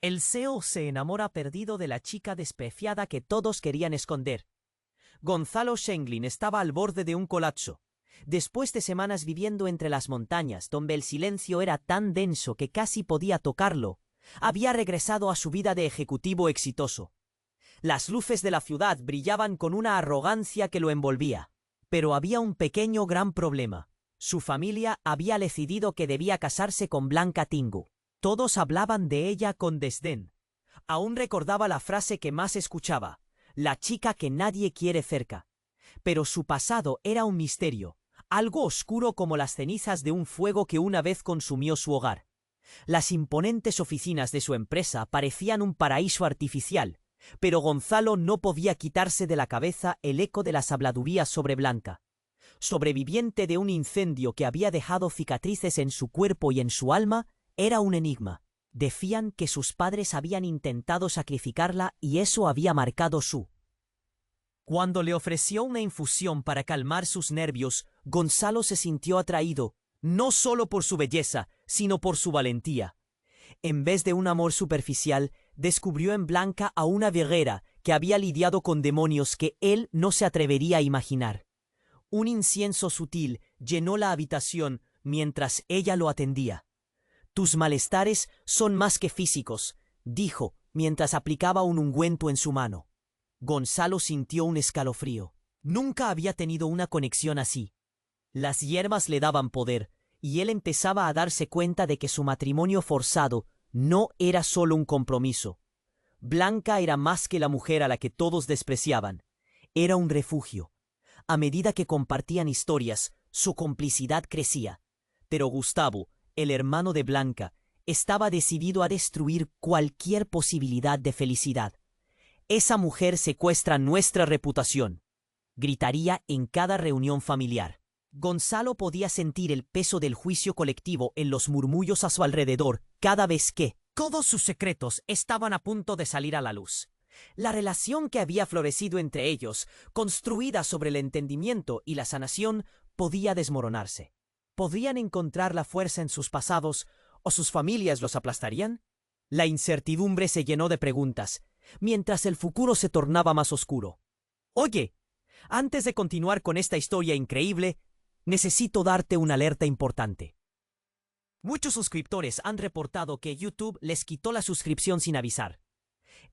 El CEO se enamora perdido de la chica despreciada que todos querían esconder. Gonzalo Schenglin estaba al borde de un colapso. Después de semanas viviendo entre las montañas, donde el silencio era tan denso que casi podía tocarlo, había regresado a su vida de ejecutivo exitoso. Las luces de la ciudad brillaban con una arrogancia que lo envolvía. Pero había un pequeño gran problema. Su familia había decidido que debía casarse con Blanca Tingu. Todos hablaban de ella con desdén. Aún recordaba la frase que más escuchaba: la chica que nadie quiere cerca. Pero su pasado era un misterio, algo oscuro como las cenizas de un fuego que una vez consumió su hogar. Las imponentes oficinas de su empresa parecían un paraíso artificial, pero Gonzalo no podía quitarse de la cabeza el eco de las habladurías sobre Blanca. Sobreviviente de un incendio que había dejado cicatrices en su cuerpo y en su alma, era un enigma. Decían que sus padres habían intentado sacrificarla y eso había marcado su... Cuando le ofreció una infusión para calmar sus nervios, Gonzalo se sintió atraído, no solo por su belleza, sino por su valentía. En vez de un amor superficial, descubrió en Blanca a una guerrera que había lidiado con demonios que él no se atrevería a imaginar. Un incienso sutil llenó la habitación mientras ella lo atendía. «Tus malestares son más que físicos», dijo mientras aplicaba un ungüento en su mano. Gonzalo sintió un escalofrío. Nunca había tenido una conexión así. Las hierbas le daban poder, y él empezaba a darse cuenta de que su matrimonio forzado no era solo un compromiso. Blanca era más que la mujer a la que todos despreciaban. Era un refugio. A medida que compartían historias, su complicidad crecía. Pero Gustavo, el hermano de Blanca, estaba decidido a destruir cualquier posibilidad de felicidad. «Esa mujer secuestra nuestra reputación», gritaría en cada reunión familiar. Gonzalo podía sentir el peso del juicio colectivo en los murmullos a su alrededor cada vez que todos sus secretos estaban a punto de salir a la luz. La relación que había florecido entre ellos, construida sobre el entendimiento y la sanación, podía desmoronarse. ¿Podían encontrar la fuerza en sus pasados o sus familias los aplastarían? La incertidumbre se llenó de preguntas, mientras el futuro se tornaba más oscuro. «Oye, antes de continuar con esta historia increíble, necesito darte una alerta importante». Muchos suscriptores han reportado que YouTube les quitó la suscripción sin avisar.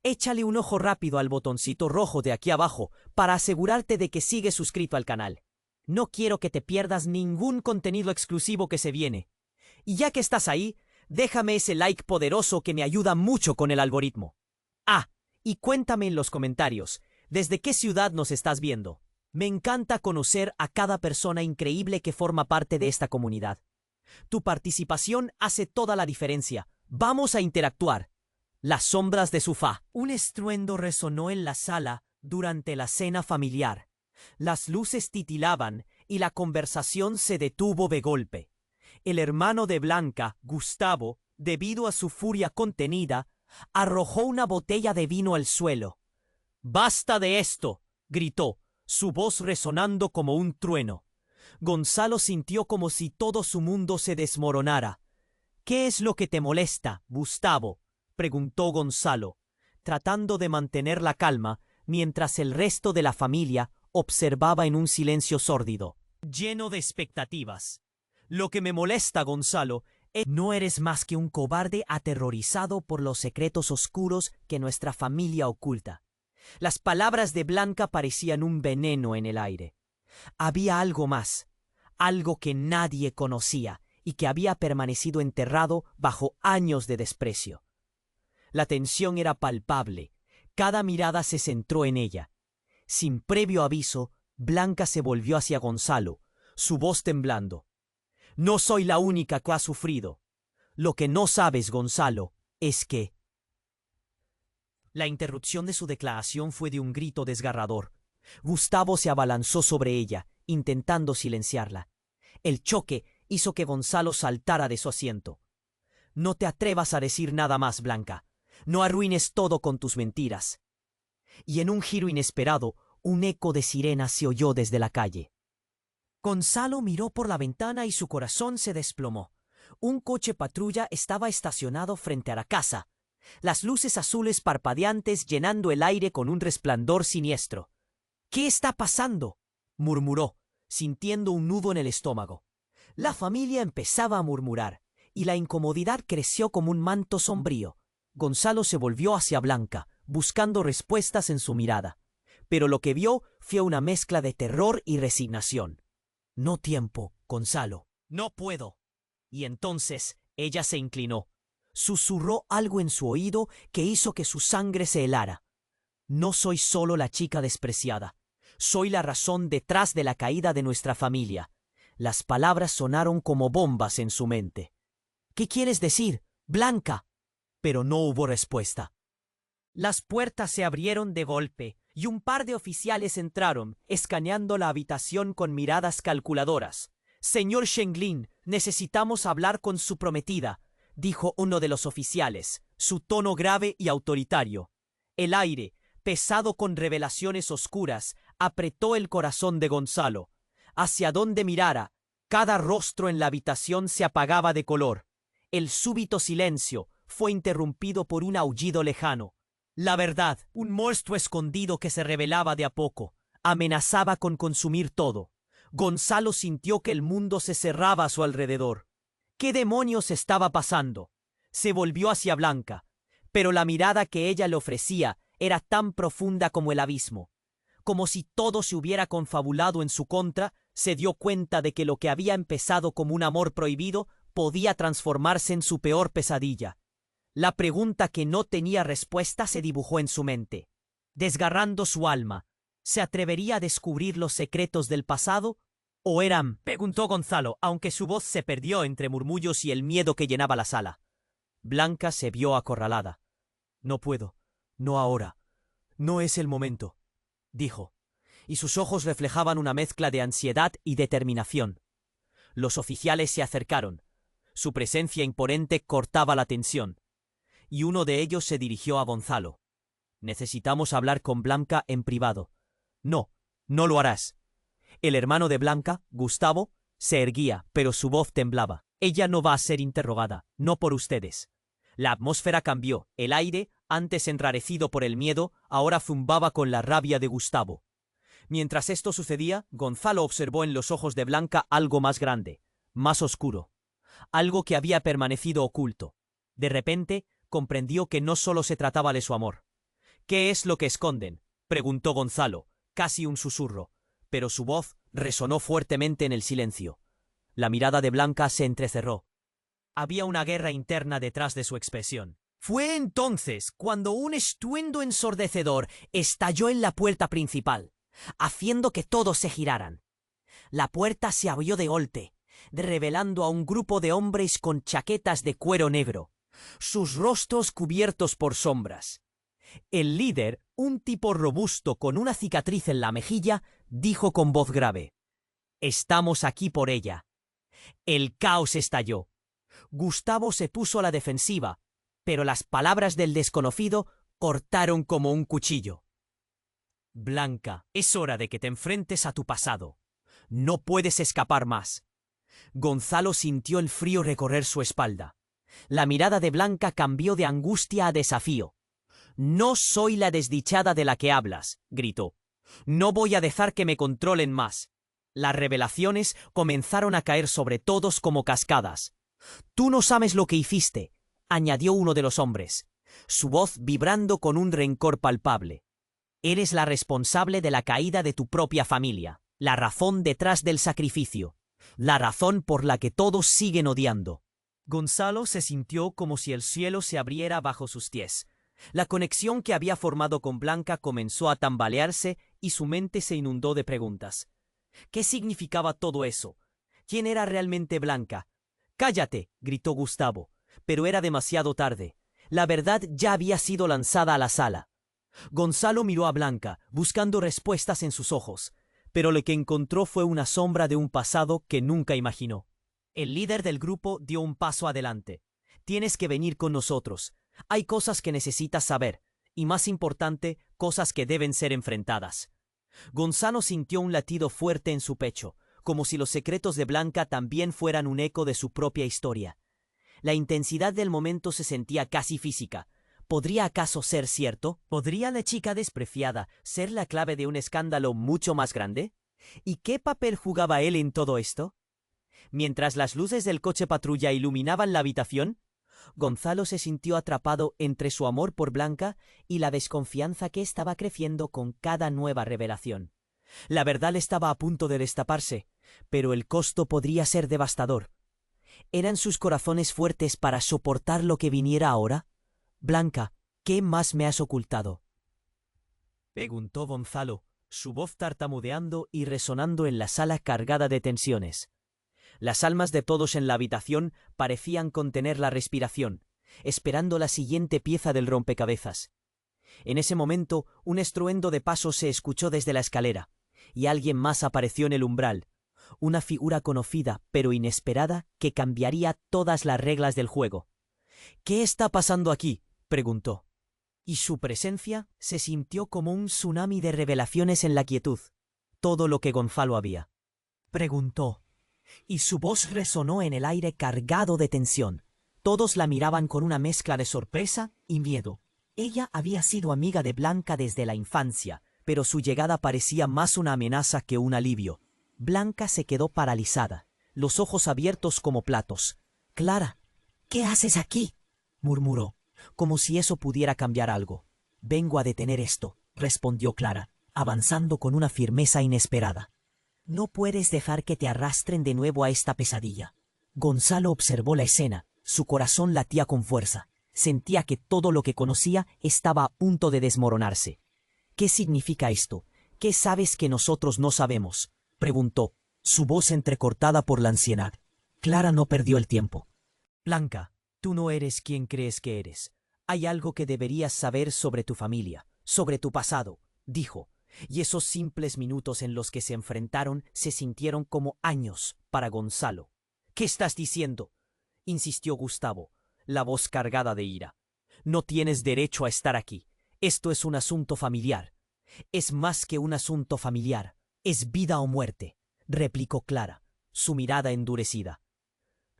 Échale un ojo rápido al botoncito rojo de aquí abajo para asegurarte de que sigues suscrito al canal. No quiero que te pierdas ningún contenido exclusivo que se viene. Y ya que estás ahí, déjame ese like poderoso que me ayuda mucho con el algoritmo. Ah, y cuéntame en los comentarios, ¿desde qué ciudad nos estás viendo? Me encanta conocer a cada persona increíble que forma parte de esta comunidad. Tu participación hace toda la diferencia. Vamos a interactuar. Las sombras de Sufá. Un estruendo resonó en la sala durante la cena familiar. Las luces titilaban y la conversación se detuvo de golpe. El hermano de Blanca, Gustavo, debido a su furia contenida, arrojó una botella de vino al suelo. «¡Basta de esto!», gritó, su voz resonando como un trueno. Gonzalo sintió como si todo su mundo se desmoronara. «¿Qué es lo que te molesta, Gustavo?», preguntó Gonzalo, tratando de mantener la calma mientras el resto de la familia observaba en un silencio sórdido, lleno de expectativas. «Lo que me molesta, Gonzalo, es... No eres más que un cobarde aterrorizado por los secretos oscuros que nuestra familia oculta». Las palabras de Blanca parecían un veneno en el aire. Había algo más, algo que nadie conocía y que había permanecido enterrado bajo años de desprecio. La tensión era palpable. Cada mirada se centró en ella. Sin previo aviso, Blanca se volvió hacia Gonzalo, su voz temblando. «No soy la única que ha sufrido. Lo que no sabes, Gonzalo, es que...». La interrupción de su declaración fue de un grito desgarrador. Gustavo se abalanzó sobre ella, intentando silenciarla. El choque hizo que Gonzalo saltara de su asiento. «No te atrevas a decir nada más, Blanca. No arruines todo con tus mentiras». Y en un giro inesperado, un eco de sirena se oyó desde la calle. Gonzalo miró por la ventana y su corazón se desplomó. Un coche patrulla estaba estacionado frente a la casa. las luces azules parpadeantes llenando el aire con un resplandor siniestro. «¿Qué está pasando?», murmuró, sintiendo un nudo en el estómago. La familia empezaba a murmurar, y la incomodidad creció como un manto sombrío. Gonzalo se volvió hacia Blanca, buscando respuestas en su mirada. Pero lo que vio fue una mezcla de terror y resignación. «No tiempo, Gonzalo. No puedo». Y entonces ella se inclinó. Susurró algo en su oído que hizo que su sangre se helara. «No soy solo la chica despreciada. Soy la razón detrás de la caída de nuestra familia». Las palabras sonaron como bombas en su mente. «¿Qué quieres decir, Blanca?». Pero no hubo respuesta. Las puertas se abrieron de golpe y un par de oficiales entraron, escaneando la habitación con miradas calculadoras. «Señor Shenglin, necesitamos hablar con su prometida», dijo uno de los oficiales, su tono grave y autoritario. El aire, pesado con revelaciones oscuras, apretó el corazón de Gonzalo. Hacia donde mirara, cada rostro en la habitación se apagaba de color. El súbito silencio fue interrumpido por un aullido lejano. La verdad, un monstruo escondido que se revelaba de a poco, amenazaba con consumir todo. Gonzalo sintió que el mundo se cerraba a su alrededor. ¿Qué demonios estaba pasando? Se volvió hacia Blanca, pero la mirada que ella le ofrecía era tan profunda como el abismo. Como si todo se hubiera confabulado en su contra, se dio cuenta de que lo que había empezado como un amor prohibido podía transformarse en su peor pesadilla. La pregunta que no tenía respuesta se dibujó en su mente. Desgarrando su alma, ¿se atrevería a descubrir los secretos del pasado? ¿O eran? Preguntó Gonzalo, aunque su voz se perdió entre murmullos y el miedo que llenaba la sala. Blanca se vio acorralada. «No puedo. No ahora. No es el momento», dijo, y sus ojos reflejaban una mezcla de ansiedad y determinación. Los oficiales se acercaron. Su presencia imponente cortaba la tensión, y uno de ellos se dirigió a Gonzalo. «Necesitamos hablar con Blanca en privado». «No, no lo harás». El hermano de Blanca, Gustavo, se erguía, pero su voz temblaba. «Ella no va a ser interrogada, no por ustedes». La atmósfera cambió. El aire, antes enrarecido por el miedo, ahora zumbaba con la rabia de Gustavo. Mientras esto sucedía, Gonzalo observó en los ojos de Blanca algo más grande, más oscuro, algo que había permanecido oculto. De repente, comprendió que no solo se trataba de su amor. «¿Qué es lo que esconden?», preguntó Gonzalo, casi un susurro, pero su voz resonó fuertemente en el silencio. La mirada de Blanca se entrecerró. Había una guerra interna detrás de su expresión. Fue entonces cuando un estruendo ensordecedor estalló en la puerta principal, haciendo que todos se giraran. La puerta se abrió de golpe, revelando a un grupo de hombres con chaquetas de cuero negro, sus rostros cubiertos por sombras. El líder, un tipo robusto con una cicatriz en la mejilla, dijo con voz grave: «Estamos aquí por ella». El caos estalló. Gustavo se puso a la defensiva, pero las palabras del desconocido cortaron como un cuchillo. «Blanca, es hora de que te enfrentes a tu pasado. No puedes escapar más». Gonzalo sintió el frío recorrer su espalda. La mirada de Blanca cambió de angustia a desafío. «No soy la desdichada de la que hablas», gritó. «No voy a dejar que me controlen más». Las revelaciones comenzaron a caer sobre todos como cascadas. «Tú no sabes lo que hiciste», añadió uno de los hombres, su voz vibrando con un rencor palpable. «Eres la responsable de la caída de tu propia familia, la razón detrás del sacrificio, la razón por la que todos siguen odiando». Gonzalo se sintió como si el cielo se abriera bajo sus pies. La conexión que había formado con Blanca comenzó a tambalearse y su mente se inundó de preguntas. ¿Qué significaba todo eso? ¿Quién era realmente Blanca? «Cállate», gritó Gustavo, pero era demasiado tarde. La verdad ya había sido lanzada a la sala. Gonzalo miró a Blanca, buscando respuestas en sus ojos, pero lo que encontró fue una sombra de un pasado que nunca imaginó. El líder del grupo dio un paso adelante. «Tienes que venir con nosotros. Hay cosas que necesitas saber, y más importante, cosas que deben ser enfrentadas». Gonzalo sintió un latido fuerte en su pecho, como si los secretos de Blanca también fueran un eco de su propia historia. La intensidad del momento se sentía casi física, ¿Podría acaso ser cierto? ¿Podría la chica despreciada ser la clave de un escándalo mucho más grande? ¿Y qué papel jugaba él en todo esto? Mientras las luces del coche patrulla iluminaban la habitación, Gonzalo se sintió atrapado entre su amor por Blanca y la desconfianza que estaba creciendo con cada nueva revelación. La verdad estaba a punto de destaparse, pero el costo podría ser devastador. ¿Eran sus corazones fuertes para soportar lo que viniera ahora? Blanca, ¿qué más me has ocultado?, preguntó Gonzalo, su voz tartamudeando y resonando en la sala cargada de tensiones. Las almas de todos en la habitación parecían contener la respiración, esperando la siguiente pieza del rompecabezas. En ese momento, un estruendo de pasos se escuchó desde la escalera, y alguien más apareció en el umbral, una figura conocida pero inesperada que cambiaría todas las reglas del juego. «¿Qué está pasando aquí?», preguntó. Y su presencia se sintió como un tsunami de revelaciones en la quietud. Todo lo que Gonzalo había. Preguntó. Y su voz resonó en el aire cargado de tensión. Todos la miraban con una mezcla de sorpresa y miedo. Ella había sido amiga de Blanca desde la infancia, pero su llegada parecía más una amenaza que un alivio. Blanca se quedó paralizada, los ojos abiertos como platos. «Clara, ¿qué haces aquí?», murmuró, como si eso pudiera cambiar algo. «Vengo a detener esto», respondió Clara, avanzando con una firmeza inesperada. «No puedes dejar que te arrastren de nuevo a esta pesadilla». Gonzalo observó la escena, su corazón latía con fuerza. Sentía que todo lo que conocía estaba a punto de desmoronarse. «¿Qué significa esto? ¿Qué sabes que nosotros no sabemos?», preguntó, su voz entrecortada por la ansiedad. Clara no perdió el tiempo. «Blanca, tú no eres quien crees que eres. Hay algo que deberías saber sobre tu familia, sobre tu pasado», dijo, y esos simples minutos en los que se enfrentaron se sintieron como años para Gonzalo. «¿Qué estás diciendo?», insistió Gustavo, la voz cargada de ira. «No tienes derecho a estar aquí. Esto es un asunto familiar». «Es más que un asunto familiar. Es vida o muerte», replicó Clara, su mirada endurecida.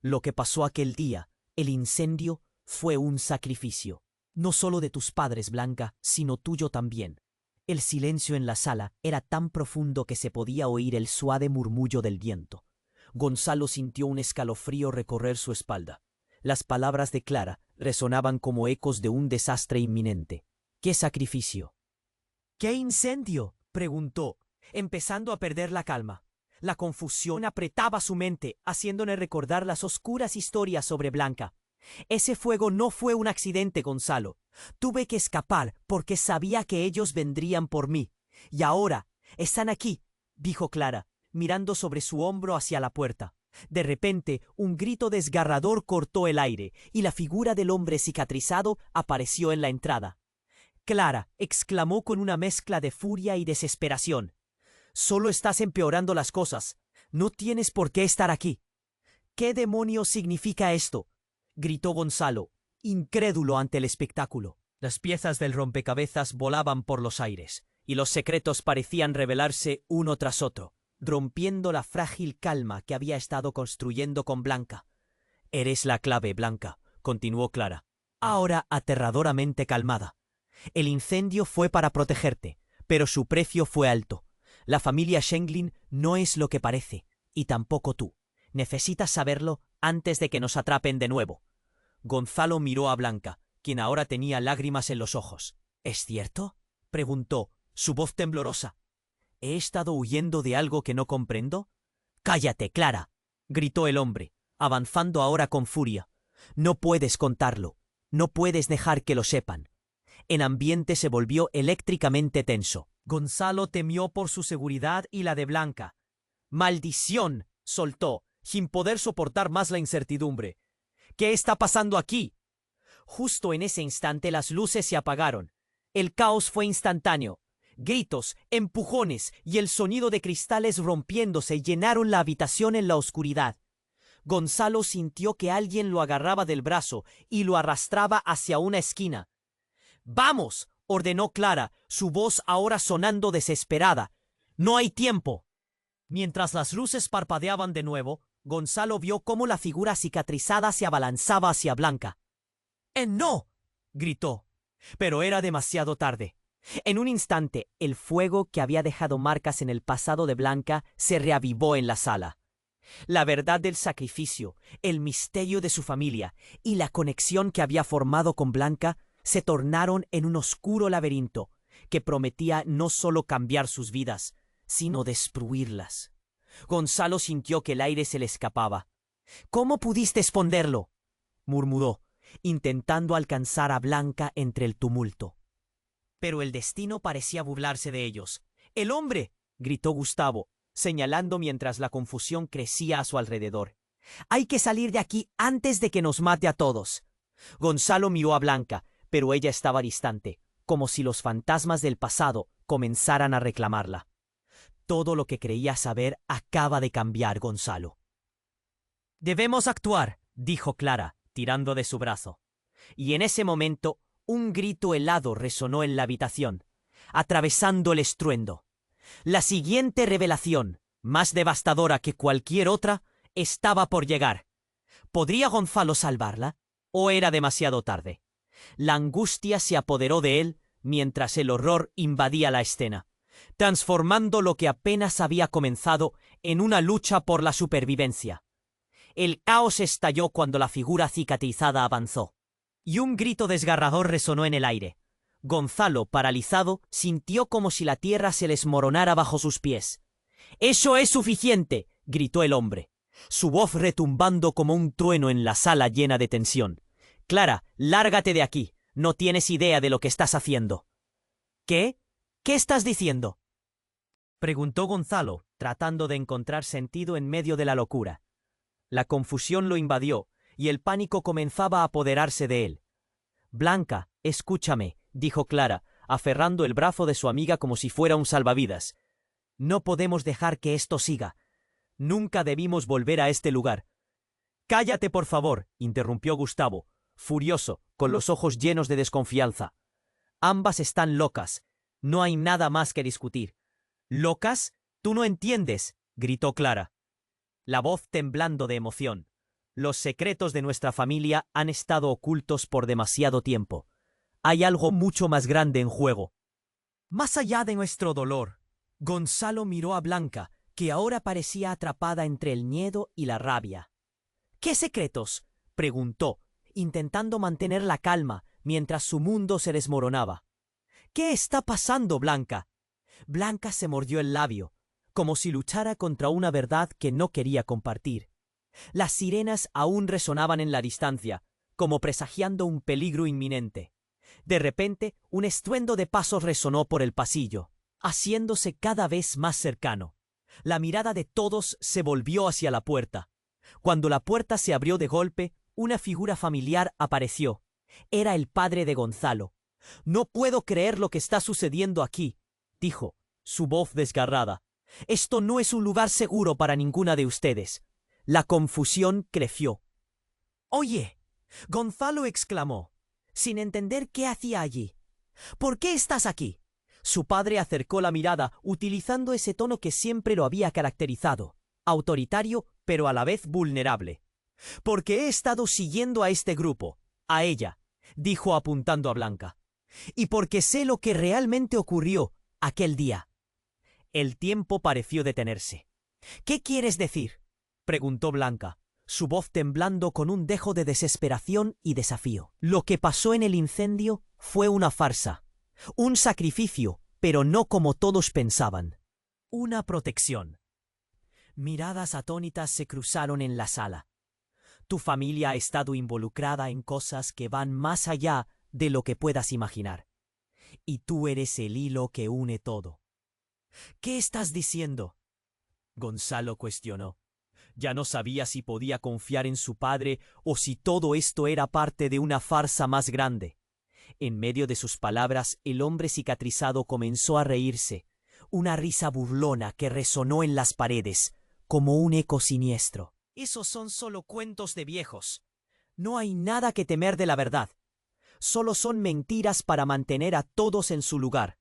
«Lo que pasó aquel día, el incendio, fue un sacrificio. No solo de tus padres, Blanca, sino tuyo también». El silencio en la sala era tan profundo que se podía oír el suave murmullo del viento. Gonzalo sintió un escalofrío recorrer su espalda. Las palabras de Clara resonaban como ecos de un desastre inminente. «¿Qué sacrificio?». «¿Qué incendio?», preguntó, empezando a perder la calma. La confusión apretaba su mente, haciéndole recordar las oscuras historias sobre Blanca. «Ese fuego no fue un accidente, Gonzalo. Tuve que escapar porque sabía que ellos vendrían por mí. Y ahora están aquí», dijo Clara, mirando sobre su hombro hacia la puerta. De repente, un grito desgarrador cortó el aire, y la figura del hombre cicatrizado apareció en la entrada. «Clara», exclamó con una mezcla de furia y desesperación, «solo estás empeorando las cosas. No tienes por qué estar aquí». «¿Qué demonios significa esto?», gritó Gonzalo, incrédulo ante el espectáculo. Las piezas del rompecabezas volaban por los aires, y los secretos parecían revelarse uno tras otro, rompiendo la frágil calma que había estado construyendo con Blanca. «Eres la clave, Blanca», continuó Clara, ahora aterradoramente calmada. «El incendio fue para protegerte, pero su precio fue alto. La familia Schenglin no es lo que parece, y tampoco tú. Necesitas saberlo antes de que nos atrapen de nuevo». Gonzalo miró a Blanca, quien ahora tenía lágrimas en los ojos. «¿Es cierto?», preguntó, su voz temblorosa. «¿He estado huyendo de algo que no comprendo?». «Cállate, Clara», gritó el hombre, avanzando ahora con furia. «No puedes contarlo. No puedes dejar que lo sepan». El ambiente se volvió eléctricamente tenso. Gonzalo temió por su seguridad y la de Blanca. «¡Maldición!», soltó, sin poder soportar más la incertidumbre. «¿Qué está pasando aquí?». Justo en ese instante las luces se apagaron. El caos fue instantáneo. Gritos, empujones y el sonido de cristales rompiéndose llenaron la habitación en la oscuridad. Gonzalo sintió que alguien lo agarraba del brazo y lo arrastraba hacia una esquina. «¡Vamos!», ordenó Clara, su voz ahora sonando desesperada. «No hay tiempo». Mientras las luces parpadeaban de nuevo, Gonzalo vio cómo la figura cicatrizada se abalanzaba hacia Blanca. «¡No!», gritó, Pero era demasiado tarde. En un instante, el fuego que había dejado marcas en el pasado de Blanca se reavivó en la sala. La verdad del sacrificio, el misterio de su familia y la conexión que había formado con Blanca se tornaron en un oscuro laberinto que prometía no solo cambiar sus vidas, sino destruirlas. Gonzalo sintió que el aire se le escapaba. —¿Cómo pudiste esconderlo? —murmuró, intentando alcanzar a Blanca entre el tumulto. Pero el destino parecía burlarse de ellos. —¡El hombre! —gritó Gustavo, señalando mientras la confusión crecía a su alrededor. —Hay que salir de aquí antes de que nos mate a todos. Gonzalo miró a Blanca, pero ella estaba distante, como si los fantasmas del pasado comenzaran a reclamarla. Todo lo que creía saber acaba de cambiar, Gonzalo. —Debemos actuar —dijo Clara, tirando de su brazo. Y en ese momento un grito helado resonó en la habitación, atravesando el estruendo. La siguiente revelación, más devastadora que cualquier otra, estaba por llegar. ¿Podría Gonzalo salvarla? ¿O era demasiado tarde? La angustia se apoderó de él mientras el horror invadía la escena, transformando lo que apenas había comenzado en una lucha por la supervivencia. El caos estalló cuando la figura cicatrizada avanzó, y un grito desgarrador resonó en el aire. Gonzalo, paralizado, sintió como si la tierra se le desmoronara bajo sus pies. —¡Eso es suficiente! —gritó el hombre, su voz retumbando como un trueno en la sala llena de tensión. —Clara, lárgate de aquí. No tienes idea de lo que estás haciendo. —¿Qué? ¿Qué estás diciendo? —preguntó Gonzalo, tratando de encontrar sentido en medio de la locura. La confusión lo invadió y el pánico comenzaba a apoderarse de él. —Blanca, escúchame —dijo Clara, aferrando el brazo de su amiga como si fuera un salvavidas—. No podemos dejar que esto siga. Nunca debimos volver a este lugar. —Cállate, por favor —interrumpió Gustavo, furioso, con los ojos llenos de desconfianza. Ambas están locas. No hay nada más que discutir. —¿Locas? Tú no entiendes —gritó Clara, la voz temblando de emoción. Los secretos de nuestra familia han estado ocultos por demasiado tiempo. Hay algo mucho más grande en juego. Más allá de nuestro dolor. Gonzalo miró a Blanca, que ahora parecía atrapada entre el miedo y la rabia. —¿Qué secretos? —preguntó, intentando mantener la calma mientras su mundo se desmoronaba. —¿Qué está pasando, Blanca? Blanca se mordió el labio, como si luchara contra una verdad que no quería compartir. Las sirenas aún resonaban en la distancia, como presagiando un peligro inminente. De repente, un estruendo de pasos resonó por el pasillo, haciéndose cada vez más cercano. La mirada de todos se volvió hacia la puerta. Cuando la puerta se abrió de golpe, una figura familiar apareció. Era el padre de Gonzalo. —No puedo creer lo que está sucediendo aquí —dijo, su voz desgarrada—. Esto no es un lugar seguro para ninguna de ustedes. La confusión creció. —Oye —Gonzalo exclamó, sin entender qué hacía allí—, ¿por qué estás aquí? Su padre acercó la mirada, utilizando ese tono que siempre lo había caracterizado, autoritario pero a la vez vulnerable. —Porque he estado siguiendo a este grupo, a ella —dijo apuntando a Blanca—, y porque sé lo que realmente ocurrió aquel día. El tiempo pareció detenerse. —¿Qué quieres decir? —preguntó Blanca, su voz temblando con un dejo de desesperación y desafío. Lo que pasó en el incendio fue una farsa, un sacrificio, pero no como todos pensaban. Una protección. Miradas atónitas se cruzaron en la sala. Tu familia ha estado involucrada en cosas que van más allá de lo que puedas imaginar. Y tú eres el hilo que une todo. —¿Qué estás diciendo? Gonzalo cuestionó. Ya no sabía si podía confiar en su padre o si todo esto era parte de una farsa más grande. En medio de sus palabras, el hombre cicatrizado comenzó a reírse, una risa burlona que resonó en las paredes, como un eco siniestro. Esos son solo cuentos de viejos. No hay nada que temer de la verdad. Solo son mentiras para mantener a todos en su lugar.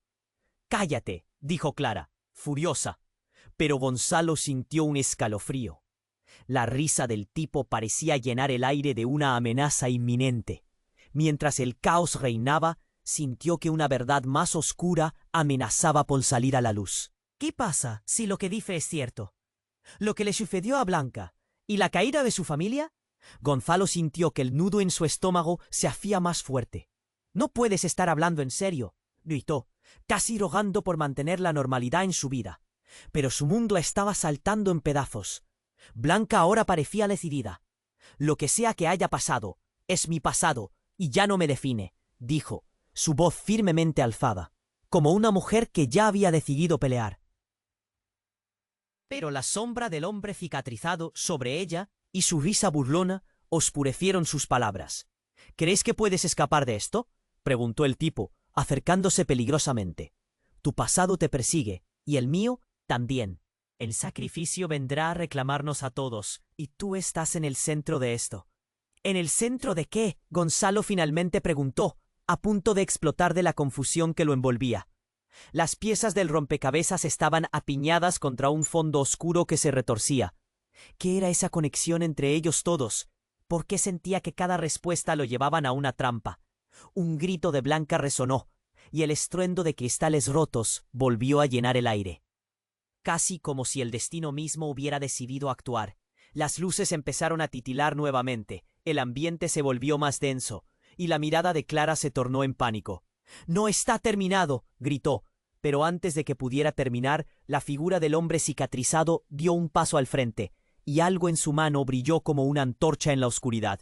—Cállate —dijo Clara, furiosa, pero Gonzalo sintió un escalofrío. La risa del tipo parecía llenar el aire de una amenaza inminente. Mientras el caos reinaba, sintió que una verdad más oscura amenazaba por salir a la luz. ¿Qué pasa si lo que dice es cierto? ¿Lo que le sucedió a Blanca y la caída de su familia? Gonzalo sintió que el nudo en su estómago se hacía más fuerte. «No puedes estar hablando en serio», gritó, casi rogando por mantener la normalidad en su vida. Pero su mundo estaba saltando en pedazos. Blanca ahora parecía decidida. «Lo que sea que haya pasado, es mi pasado y ya no me define», dijo, su voz firmemente alzada, como una mujer que ya había decidido pelear. Pero la sombra del hombre cicatrizado sobre ella y su risa burlona oscurecieron sus palabras. «¿Crees que puedes escapar de esto?», preguntó el tipo, acercándose peligrosamente. «Tu pasado te persigue, y el mío también. El sacrificio vendrá a reclamarnos a todos, y tú estás en el centro de esto». «¿En el centro de qué?», Gonzalo finalmente preguntó, a punto de explotar de la confusión que lo envolvía. Las piezas del rompecabezas estaban apiñadas contra un fondo oscuro que se retorcía. ¿Qué era esa conexión entre ellos todos? ¿Por qué sentía que cada respuesta lo llevaban a una trampa? Un grito de Blanca resonó, y el estruendo de cristales rotos volvió a llenar el aire. Casi como si el destino mismo hubiera decidido actuar. Las luces empezaron a titilar nuevamente, el ambiente se volvió más denso, y la mirada de Clara se tornó en pánico. «¡No está terminado!», gritó, pero antes de que pudiera terminar, la figura del hombre cicatrizado dio un paso al frente, y algo en su mano brilló como una antorcha en la oscuridad.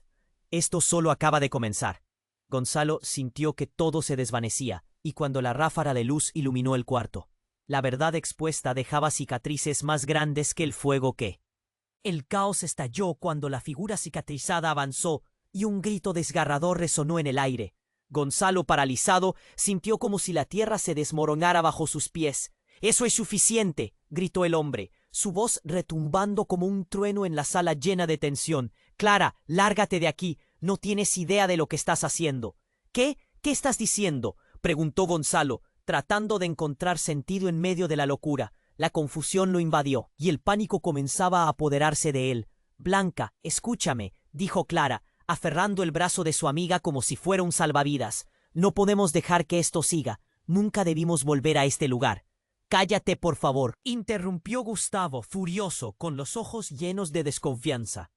«Esto solo acaba de comenzar». Gonzalo sintió que todo se desvanecía, y cuando la ráfaga de luz iluminó el cuarto, la verdad expuesta dejaba cicatrices más grandes que el fuego que... El caos estalló cuando la figura cicatrizada avanzó, y un grito desgarrador resonó en el aire. Gonzalo, paralizado, sintió como si la tierra se desmoronara bajo sus pies. «¡Eso es suficiente!», gritó el hombre, su voz retumbando como un trueno en la sala llena de tensión. «Clara, lárgate de aquí, no tienes idea de lo que estás haciendo». «¿Qué? ¿Qué estás diciendo?», preguntó Gonzalo, tratando de encontrar sentido en medio de la locura. La confusión lo invadió, y el pánico comenzaba a apoderarse de él. «Blanca, escúchame», dijo Clara, aferrando el brazo de su amiga como si fuera un salvavidas. «No podemos dejar que esto siga. Nunca debimos volver a este lugar». «Cállate, por favor», interrumpió Gustavo, furioso, con los ojos llenos de desconfianza.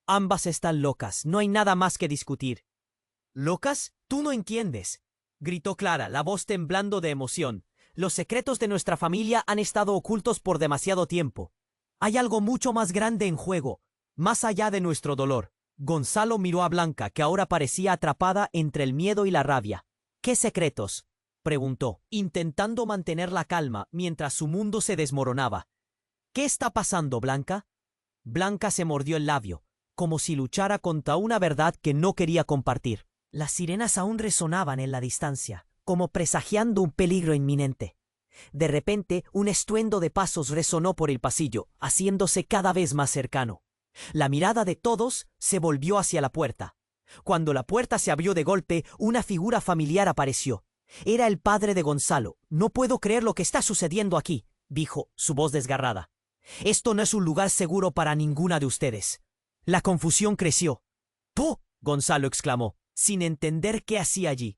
«Ambas están locas, no hay nada más que discutir». «¿Locas? Tú no entiendes», gritó Clara, la voz temblando de emoción. «Los secretos de nuestra familia han estado ocultos por demasiado tiempo. Hay algo mucho más grande en juego, más allá de nuestro dolor». Gonzalo miró a Blanca, que ahora parecía atrapada entre el miedo y la rabia. «¿Qué secretos?», preguntó, intentando mantener la calma mientras su mundo se desmoronaba. «¿Qué está pasando, Blanca?». Blanca se mordió el labio, como si luchara contra una verdad que no quería compartir. Las sirenas aún resonaban en la distancia, como presagiando un peligro inminente. De repente, un estruendo de pasos resonó por el pasillo, haciéndose cada vez más cercano. La mirada de todos se volvió hacia la puerta. Cuando la puerta se abrió de golpe, una figura familiar apareció. Era el padre de Gonzalo. «No puedo creer lo que está sucediendo aquí», dijo, su voz desgarrada. «Esto no es un lugar seguro para ninguna de ustedes». La confusión creció. «¡Puh!», Gonzalo exclamó, sin entender qué hacía allí.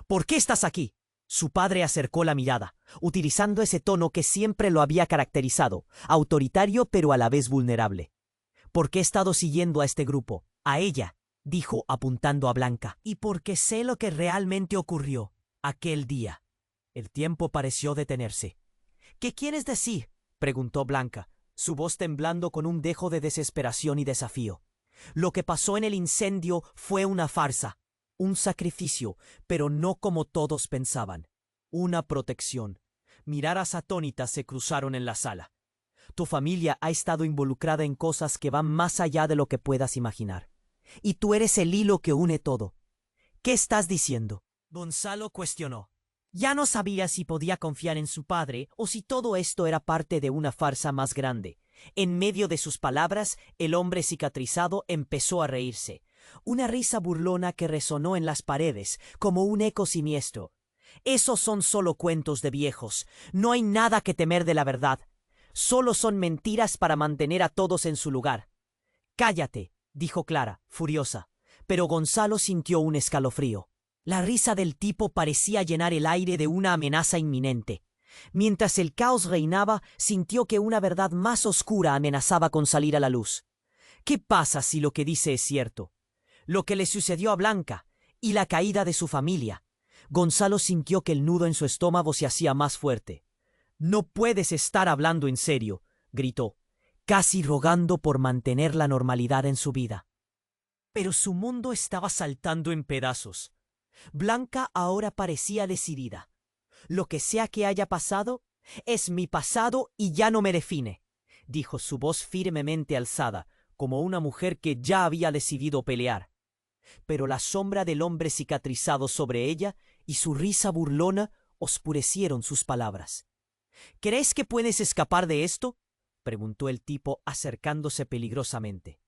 «¿Por qué estás aquí?». Su padre acercó la mirada, utilizando ese tono que siempre lo había caracterizado, autoritario pero a la vez vulnerable. «Porque he estado siguiendo a este grupo, a ella», dijo apuntando a Blanca, «y porque sé lo que realmente ocurrió aquel día». El tiempo pareció detenerse. «¿Qué quieres decir?», preguntó Blanca, su voz temblando con un dejo de desesperación y desafío. «Lo que pasó en el incendio fue una farsa, un sacrificio, pero no como todos pensaban. Una protección». Miradas atónitas se cruzaron en la sala. «Tu familia ha estado involucrada en cosas que van más allá de lo que puedas imaginar. Y tú eres el hilo que une todo. ¿Qué estás diciendo?». Gonzalo cuestionó. Ya no sabía si podía confiar en su padre o si todo esto era parte de una farsa más grande. En medio de sus palabras, el hombre cicatrizado empezó a reírse. Una risa burlona que resonó en las paredes, como un eco siniestro. «Esos son solo cuentos de viejos. No hay nada que temer de la verdad. Solo son mentiras para mantener a todos en su lugar». «Cállate», dijo Clara, furiosa, pero Gonzalo sintió un escalofrío. La risa del tipo parecía llenar el aire de una amenaza inminente. Mientras el caos reinaba, sintió que una verdad más oscura amenazaba con salir a la luz. ¿Qué pasa si lo que dice es cierto? Lo que le sucedió a Blanca y la caída de su familia. Gonzalo sintió que el nudo en su estómago se hacía más fuerte. «No puedes estar hablando en serio», gritó, casi rogando por mantener la normalidad en su vida. Pero su mundo estaba saltando en pedazos. Blanca ahora parecía decidida. «Lo que sea que haya pasado, es mi pasado y ya no me define», dijo su voz firmemente alzada, como una mujer que ya había decidido pelear. Pero la sombra del hombre cicatrizado sobre ella y su risa burlona oscurecieron sus palabras. «¿Crees que puedes escapar de esto?», preguntó el tipo acercándose peligrosamente.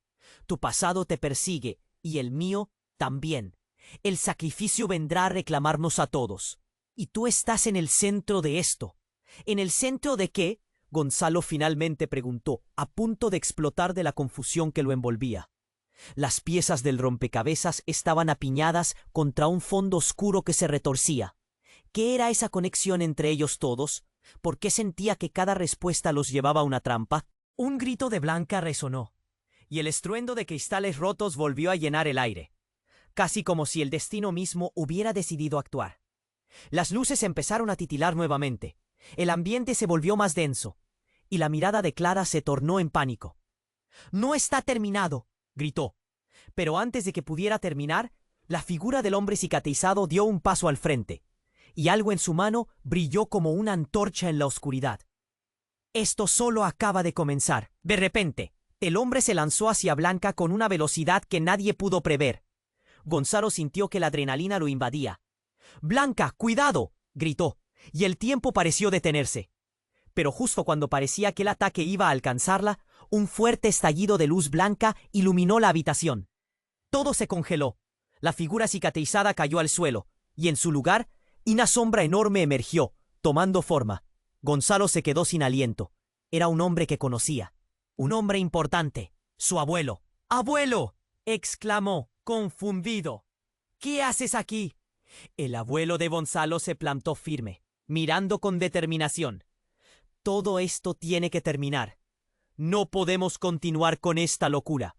«Tu pasado te persigue y el mío también. El sacrificio vendrá a reclamarnos a todos. Y tú estás en el centro de esto». «¿En el centro de qué?», Gonzalo finalmente preguntó, a punto de explotar de la confusión que lo envolvía. Las piezas del rompecabezas estaban apiñadas contra un fondo oscuro que se retorcía. ¿Qué era esa conexión entre ellos todos? ¿Por qué sentía que cada respuesta los llevaba a una trampa? Un grito de Blanca resonó, y el estruendo de cristales rotos volvió a llenar el aire, casi como si el destino mismo hubiera decidido actuar. Las luces empezaron a titilar nuevamente, el ambiente se volvió más denso, y la mirada de Clara se tornó en pánico. «¡No está terminado!», gritó. Pero antes de que pudiera terminar, la figura del hombre cicatrizado dio un paso al frente, y algo en su mano brilló como una antorcha en la oscuridad. «Esto solo acaba de comenzar». De repente, el hombre se lanzó hacia Blanca con una velocidad que nadie pudo prever. Gonzalo sintió que la adrenalina lo invadía. «¡Blanca, cuidado!», gritó, y el tiempo pareció detenerse. Pero justo cuando parecía que el ataque iba a alcanzarla, un fuerte estallido de luz blanca iluminó la habitación. Todo se congeló. La figura cicatrizada cayó al suelo, y en su lugar, una sombra enorme emergió, tomando forma. Gonzalo se quedó sin aliento. Era un hombre que conocía. Un hombre importante. Su abuelo. «¡Abuelo!», exclamó, confundido. «¿Qué haces aquí?». El abuelo de Gonzalo se plantó firme, mirando con determinación. «Todo esto tiene que terminar. No podemos continuar con esta locura.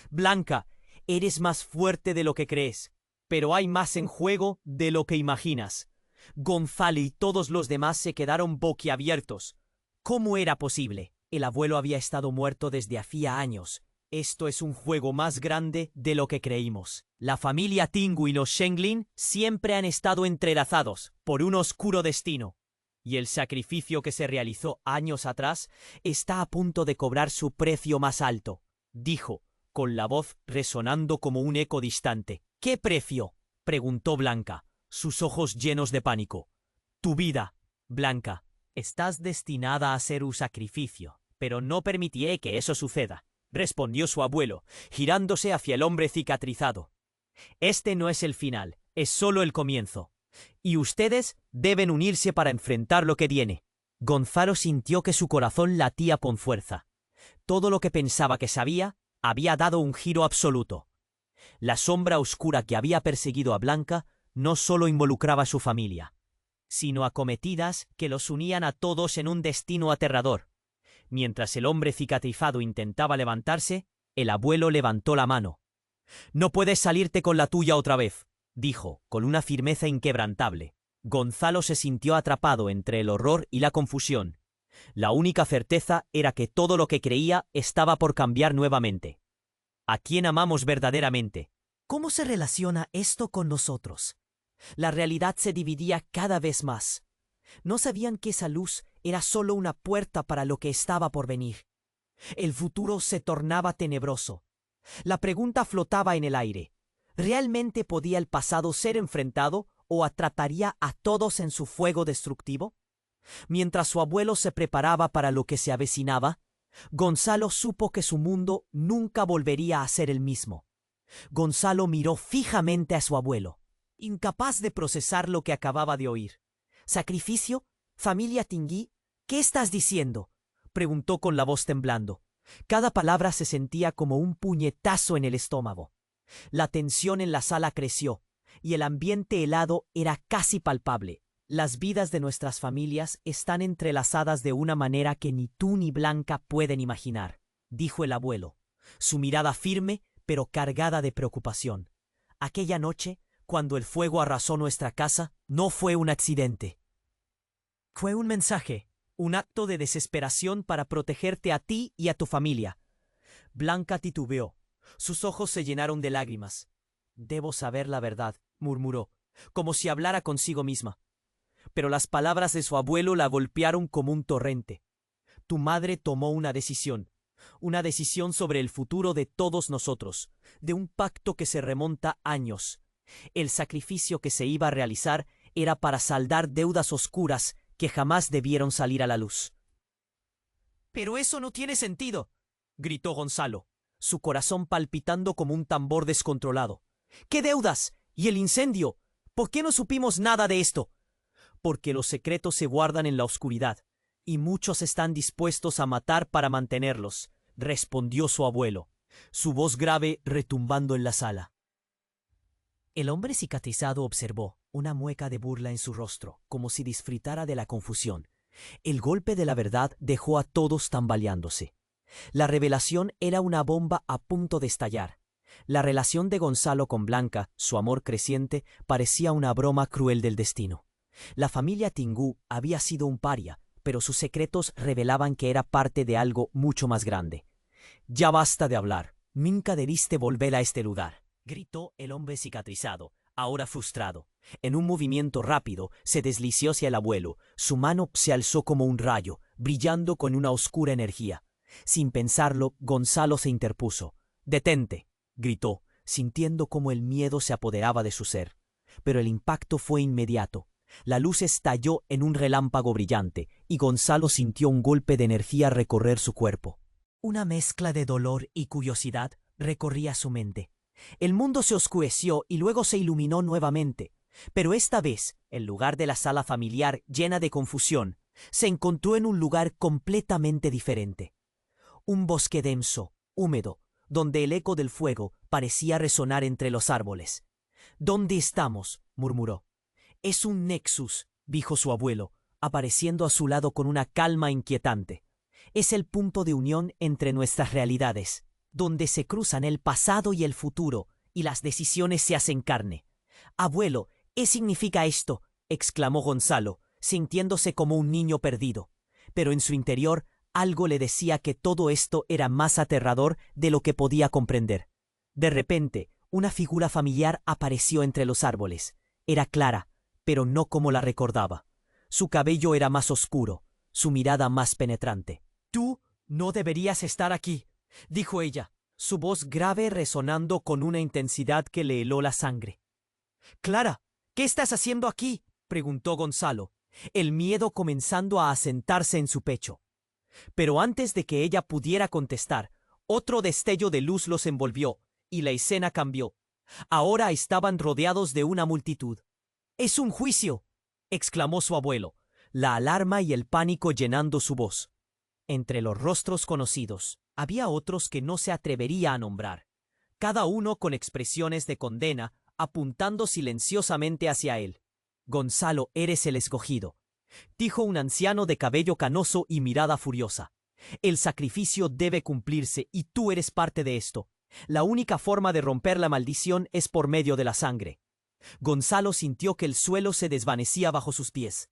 Blanca, eres más fuerte de lo que crees, pero hay más en juego de lo que imaginas». Gonzalo y todos los demás se quedaron boquiabiertos. ¿Cómo era posible? El abuelo había estado muerto desde hacía años. Esto es un juego más grande de lo que creímos. La familia Tingu y los Shenglin siempre han estado entrelazados por un oscuro destino. Y el sacrificio que se realizó años atrás está a punto de cobrar su precio más alto, dijo, con la voz resonando como un eco distante. «¿Qué precio?», preguntó Blanca, sus ojos llenos de pánico. «Tu vida, Blanca. Estás destinada a hacer un sacrificio, pero no permitiré que eso suceda», respondió su abuelo, girándose hacia el hombre cicatrizado. «Este no es el final, es solo el comienzo. Y ustedes deben unirse para enfrentar lo que viene». Gonzalo sintió que su corazón latía con fuerza. Todo lo que pensaba que sabía había dado un giro absoluto. La sombra oscura que había perseguido a Blanca no solo involucraba a su familia, sino acometidas que los unían a todos en un destino aterrador. Mientras el hombre cicatrizado intentaba levantarse, el abuelo levantó la mano. «No puedes salirte con la tuya otra vez», dijo, con una firmeza inquebrantable. Gonzalo se sintió atrapado entre el horror y la confusión. La única certeza era que todo lo que creía estaba por cambiar nuevamente. ¿A quién amamos verdaderamente? ¿Cómo se relaciona esto con nosotros? La realidad se dividía cada vez más. No sabían que esa luz era solo una puerta para lo que estaba por venir. El futuro se tornaba tenebroso. La pregunta flotaba en el aire. ¿Realmente podía el pasado ser enfrentado o atraparía a todos en su fuego destructivo? Mientras su abuelo se preparaba para lo que se avecinaba, Gonzalo supo que su mundo nunca volvería a ser el mismo. Gonzalo miró fijamente a su abuelo, incapaz de procesar lo que acababa de oír. «¿Sacrificio? ¿Familia Tingui? ¿Qué estás diciendo?», preguntó con la voz temblando. Cada palabra se sentía como un puñetazo en el estómago. La tensión en la sala creció, y el ambiente helado era casi palpable. Las vidas de nuestras familias están entrelazadas de una manera que ni tú ni Blanca pueden imaginar, dijo el abuelo, su mirada firme pero cargada de preocupación. Aquella noche, cuando el fuego arrasó nuestra casa, no fue un accidente. Fue un mensaje, un acto de desesperación para protegerte a ti y a tu familia. Blanca titubeó. Sus ojos se llenaron de lágrimas. Debo saber la verdad, murmuró, como si hablara consigo misma. Pero las palabras de su abuelo la golpearon como un torrente. Tu madre tomó una decisión sobre el futuro de todos nosotros, de un pacto que se remonta años. El sacrificio que se iba a realizar era para saldar deudas oscuras que jamás debieron salir a la luz. «¡Pero eso no tiene sentido!», gritó Gonzalo, su corazón palpitando como un tambor descontrolado. «¿Qué deudas? ¿Y el incendio? ¿Por qué no supimos nada de esto?». «Porque los secretos se guardan en la oscuridad, y muchos están dispuestos a matar para mantenerlos», respondió su abuelo, su voz grave retumbando en la sala. El hombre cicatrizado observó una mueca de burla en su rostro, como si disfrutara de la confusión. El golpe de la verdad dejó a todos tambaleándose. La revelación era una bomba a punto de estallar. La relación de Gonzalo con Blanca, su amor creciente, parecía una broma cruel del destino. La familia Tingú había sido un paria, pero sus secretos revelaban que era parte de algo mucho más grande. «Ya basta de hablar. Nunca debiste volver a este lugar», gritó el hombre cicatrizado, ahora frustrado. En un movimiento rápido se deslizó hacia el abuelo. Su mano se alzó como un rayo, brillando con una oscura energía. Sin pensarlo, Gonzalo se interpuso. «Detente», gritó, sintiendo cómo el miedo se apoderaba de su ser. Pero el impacto fue inmediato. La luz estalló en un relámpago brillante, y Gonzalo sintió un golpe de energía recorrer su cuerpo. Una mezcla de dolor y curiosidad recorría su mente. El mundo se oscureció y luego se iluminó nuevamente, pero esta vez, en lugar de la sala familiar llena de confusión, se encontró en un lugar completamente diferente. Un bosque denso, húmedo, donde el eco del fuego parecía resonar entre los árboles. «¿Dónde estamos?», murmuró. «Es un nexus», dijo su abuelo, apareciendo a su lado con una calma inquietante. «Es el punto de unión entre nuestras realidades, donde se cruzan el pasado y el futuro, y las decisiones se hacen carne». «Abuelo, ¿qué significa esto?», exclamó Gonzalo, sintiéndose como un niño perdido. Pero en su interior algo le decía que todo esto era más aterrador de lo que podía comprender. De repente, una figura familiar apareció entre los árboles. Era Clara, pero no como la recordaba. Su cabello era más oscuro, su mirada más penetrante. «Tú no deberías estar aquí», dijo ella, su voz grave resonando con una intensidad que le heló la sangre. «Clara, ¿qué estás haciendo aquí?», preguntó Gonzalo, el miedo comenzando a asentarse en su pecho. Pero antes de que ella pudiera contestar, otro destello de luz los envolvió, y la escena cambió. Ahora estaban rodeados de una multitud. «¡Es un juicio!», exclamó su abuelo, la alarma y el pánico llenando su voz. Entre los rostros conocidos, había otros que no se atrevería a nombrar, cada uno con expresiones de condena, apuntando silenciosamente hacia él. «Gonzalo, eres el escogido», dijo un anciano de cabello canoso y mirada furiosa. «El sacrificio debe cumplirse y tú eres parte de esto. La única forma de romper la maldición es por medio de la sangre». Gonzalo sintió que el suelo se desvanecía bajo sus pies.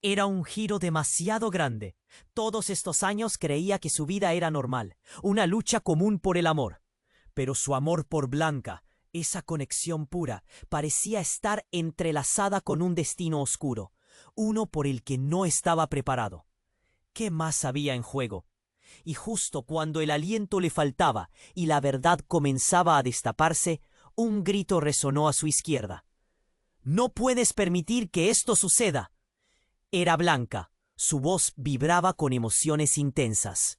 Era un giro demasiado grande. Todos estos años creía que su vida era normal, una lucha común por el amor. Pero su amor por Blanca, esa conexión pura, parecía estar entrelazada con un destino oscuro, uno por el que no estaba preparado. ¿Qué más había en juego? Y justo cuando el aliento le faltaba y la verdad comenzaba a destaparse, un grito resonó a su izquierda. «¡No puedes permitir que esto suceda!». Era Blanca. Su voz vibraba con emociones intensas.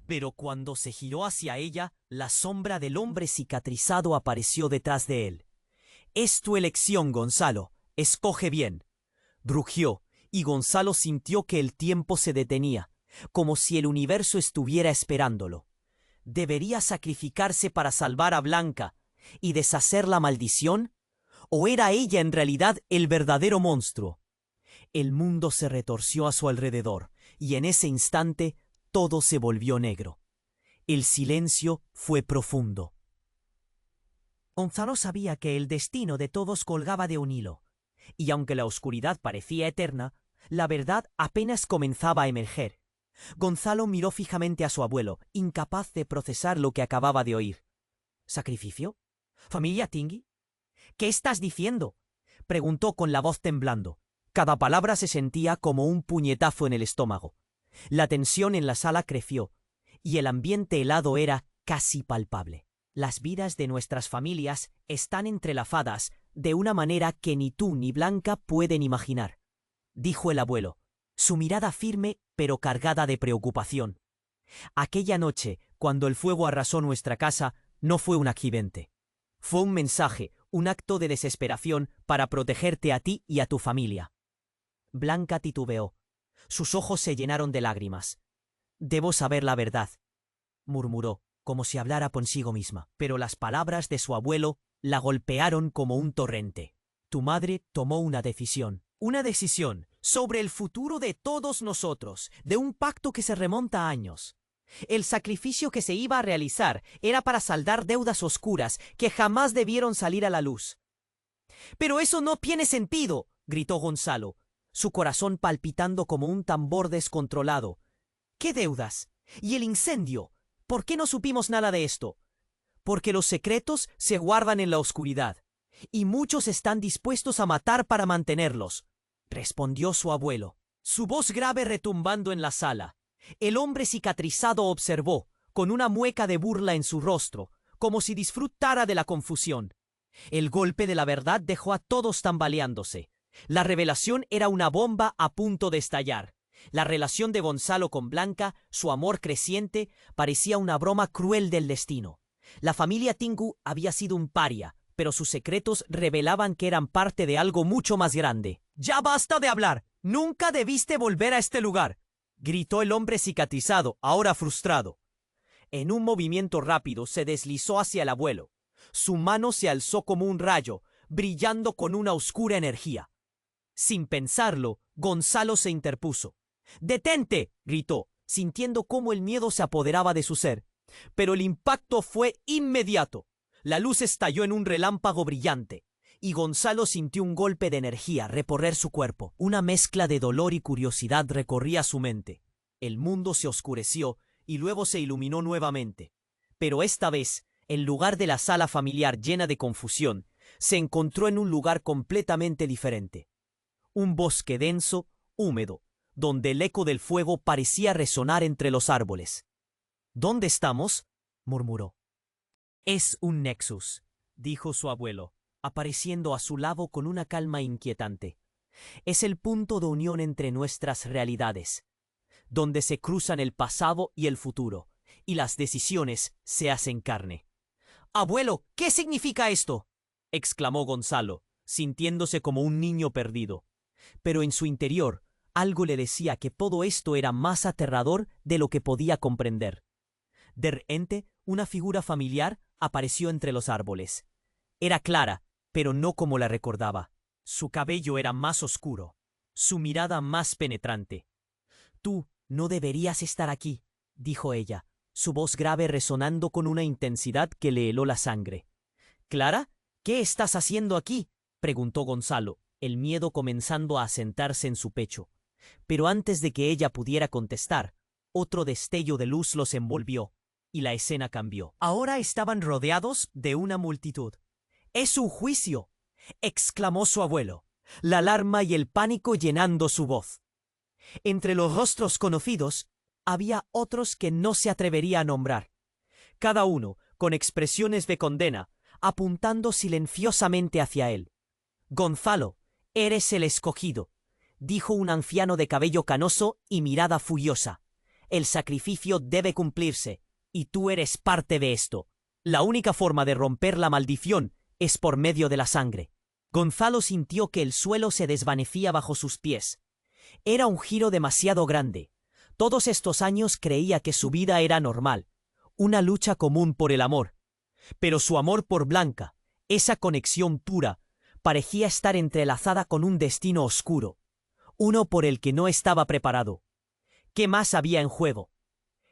Pero cuando se giró hacia ella, la sombra del hombre cicatrizado apareció detrás de él. «Es tu elección, Gonzalo. Escoge bien», rugió, y Gonzalo sintió que el tiempo se detenía, como si el universo estuviera esperándolo. ¿Debería sacrificarse para salvar a Blanca y deshacer la maldición? ¿O era ella en realidad el verdadero monstruo? El mundo se retorció a su alrededor, y en ese instante todo se volvió negro. El silencio fue profundo. Gonzalo sabía que el destino de todos colgaba de un hilo, y aunque la oscuridad parecía eterna, la verdad apenas comenzaba a emerger. Gonzalo miró fijamente a su abuelo, incapaz de procesar lo que acababa de oír. ¿Sacrificio? ¿Familia Tingui? ¿Qué estás diciendo?, preguntó con la voz temblando. Cada palabra se sentía como un puñetazo en el estómago. La tensión en la sala creció, y el ambiente helado era casi palpable. Las vidas de nuestras familias están entrelazadas de una manera que ni tú ni Blanca pueden imaginar, dijo el abuelo, su mirada firme pero cargada de preocupación. Aquella noche, cuando el fuego arrasó nuestra casa, no fue un accidente. Fue un mensaje, un acto de desesperación para protegerte a ti y a tu familia. Blanca titubeó. Sus ojos se llenaron de lágrimas. Debo saber la verdad, murmuró, como si hablara consigo misma. Pero las palabras de su abuelo la golpearon como un torrente. Tu madre tomó una decisión sobre el futuro de todos nosotros, de un pacto que se remonta a años. El sacrificio que se iba a realizar era para saldar deudas oscuras que jamás debieron salir a la luz. «¡Pero eso no tiene sentido!», gritó Gonzalo, su corazón palpitando como un tambor descontrolado. «¿Qué deudas? ¿Y el incendio? ¿Por qué no supimos nada de esto?». «Porque los secretos se guardan en la oscuridad, y muchos están dispuestos a matar para mantenerlos», respondió su abuelo, su voz grave retumbando en la sala. El hombre cicatrizado observó, con una mueca de burla en su rostro, como si disfrutara de la confusión. El golpe de la verdad dejó a todos tambaleándose. La revelación era una bomba a punto de estallar. La relación de Gonzalo con Blanca, su amor creciente, parecía una broma cruel del destino. La familia Tingu había sido un paria, pero sus secretos revelaban que eran parte de algo mucho más grande. «¡Ya basta de hablar! ¡Nunca debiste volver a este lugar!», gritó el hombre cicatrizado, ahora frustrado. En un movimiento rápido se deslizó hacia el abuelo. Su mano se alzó como un rayo, brillando con una oscura energía. Sin pensarlo, Gonzalo se interpuso. «¡Detente!», gritó, sintiendo cómo el miedo se apoderaba de su ser. Pero el impacto fue inmediato. La luz estalló en un relámpago brillante, y Gonzalo sintió un golpe de energía recorrer su cuerpo. Una mezcla de dolor y curiosidad recorría su mente. El mundo se oscureció y luego se iluminó nuevamente. Pero esta vez, en lugar de la sala familiar llena de confusión, se encontró en un lugar completamente diferente. Un bosque denso, húmedo, donde el eco del fuego parecía resonar entre los árboles. «¿Dónde estamos?», murmuró. «Es un nexus», dijo su abuelo, apareciendo a su lado con una calma inquietante. «Es el punto de unión entre nuestras realidades, donde se cruzan el pasado y el futuro, y las decisiones se hacen carne». «Abuelo, ¿qué significa esto?», exclamó Gonzalo, sintiéndose como un niño perdido. Pero en su interior, algo le decía que todo esto era más aterrador de lo que podía comprender. De repente, una figura familiar apareció entre los árboles. Era clara, pero no como la recordaba. Su cabello era más oscuro, su mirada más penetrante. «Tú no deberías estar aquí», dijo ella, su voz grave resonando con una intensidad que le heló la sangre. «¿Clara? ¿Qué estás haciendo aquí?», preguntó Gonzalo, el miedo comenzando a asentarse en su pecho. Pero antes de que ella pudiera contestar, otro destello de luz los envolvió, y la escena cambió. Ahora estaban rodeados de una multitud. «¡Es un juicio!», exclamó su abuelo, la alarma y el pánico llenando su voz. Entre los rostros conocidos había otros que no se atrevería a nombrar, cada uno con expresiones de condena, apuntando silenciosamente hacia él. «Gonzalo, eres el escogido», dijo un anciano de cabello canoso y mirada furiosa. «El sacrificio debe cumplirse, y tú eres parte de esto. La única forma de romper la maldición es por medio de la sangre». Gonzalo sintió que el suelo se desvanecía bajo sus pies. Era un giro demasiado grande. Todos estos años creía que su vida era normal, una lucha común por el amor. Pero su amor por Blanca, esa conexión pura, parecía estar entrelazada con un destino oscuro, uno por el que no estaba preparado. ¿Qué más había en juego?